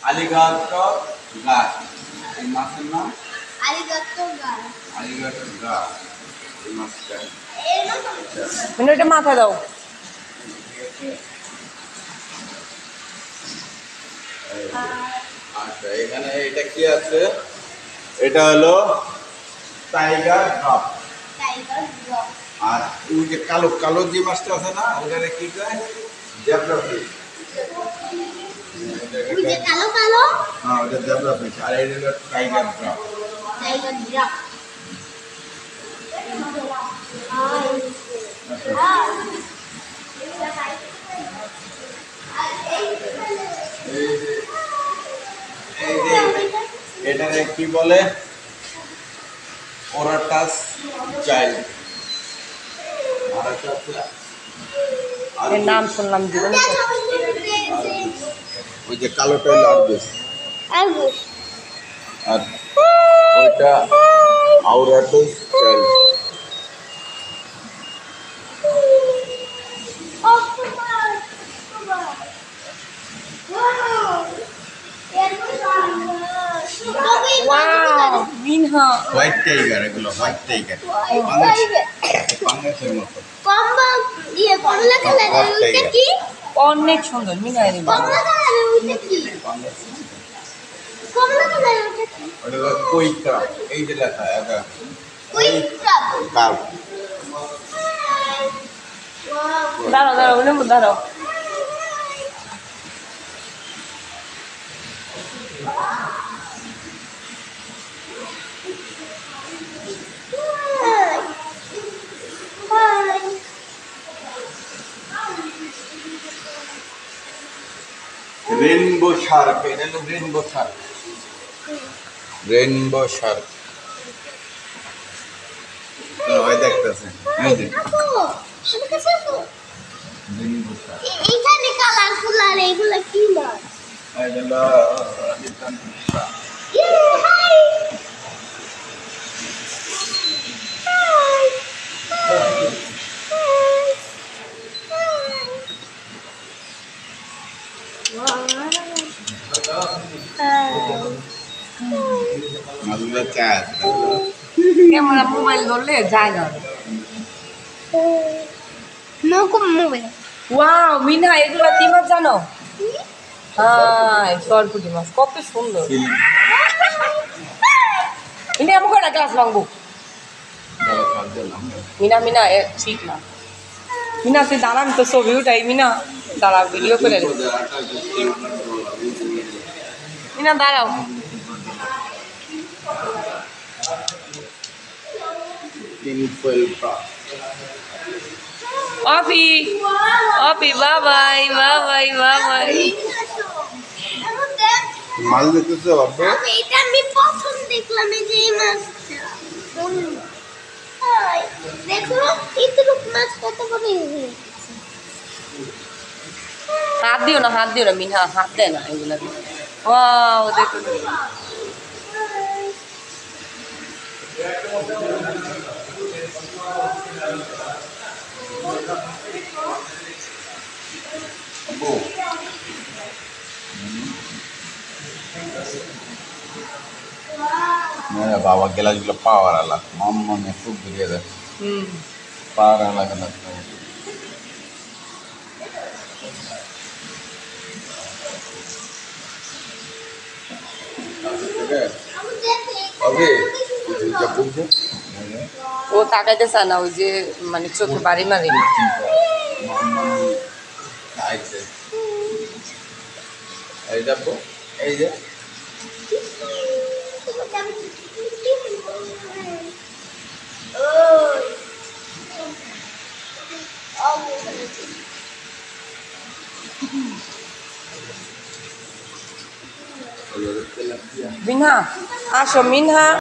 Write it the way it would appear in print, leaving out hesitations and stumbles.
আলিগাটো গাছ। এই মাছের নাম আলিগাটো গাছ। আলিগাটো গাছ। এই মাছটা মানে এটা মাথা দাও। আচ্ছা, এখানে এটা কি আছে? এটা হলো টাইগার ড্রপ। Tiger drop. আর ওই যে কালো কালো যে মাছটা আছে না, ওটারে কি কয়? Zebra fish. ওই যে কালো কালো? হ্যাঁ, ওটা জেব্রা ফিশ। আর এটা হলো টাইগার ড্রপ। Tiger drop. এটারে কি বলে? ওরাটাস চাইল্ড। এর নাম শুনলাম জীবনে। ওই যে কালোটা হলো আরবুস। আরবুস। আর ওইটা আউরাটাস চাইল্ড। ওয়াও মিনহা হোয়াইট টাইগার, এগুলো হোয়াইট টাইগার। বাংলাদেশের মতো। কমলা দিয়ে কমলা কালারের ওইটা কি? অনেক সুন্দর মিনহা এর কমলা কালারের ওইটা কি? কমলা কালারের ওইটা কি? ওটা হলো কই ক্রাব। এই যে লেখা এটা কই ক্রাব। কার্ভ। ওয়াও। দাঁড়াও দাঁড়াও নেবো দাঁড়াও। Rainbow Shark. এটা হলো রেইনবো শার্ক। Rainbow Shark. ওই দেখতেছেন, এই যে আপু, আমার কাছে আপু। Rainbow Shark. এইখানে কালারফুল আর এইগুলা কি মাছ? এটা হলো রাজস্থান শার্ক। হাই। মাছগুলো চাষ। ক্যামেরা মোবাইল ধরলে যায় না। মোবাইল। ওয়াও মিনহা এগুলো কি মাছ জানো? হ্যাঁ সরপুটি মাছ কত সুন্দর। মিনা আমাকে একটা গ্লাস মাংবো। মিনা মিনা ঠিক না। মিনা তুই দাঁড়া, আমি তো ছবি উঠাই। মিনা দাঁড়া, ভিডিও করে রে। মিনা দাঁড়াও। অপি অপি বাবাই বাবাই বাবাই। মাছ দেখতেছো বাবা? এটা আমি প্রথম দেখলাম, এই যে এই মাছটা। হাই, দেখো ইতরুক মাছ কত বড় হয়েছে। হাত দিও না, হাত দিও না মিনহা, হাত দেয় না এগুলা। ওয়াও দেখো। বাবা গ্লাসগুলো পাওয়ার আলা মাম্মা খুব ঘুরিয়ে দেয়। পাওয়ার আলা গ্লাস। ও তাকাইতেছে না, ওই যে মানে চোখে বাড়ি মারি। এই দেখো, এই যে মিনহা আসো মিনহা।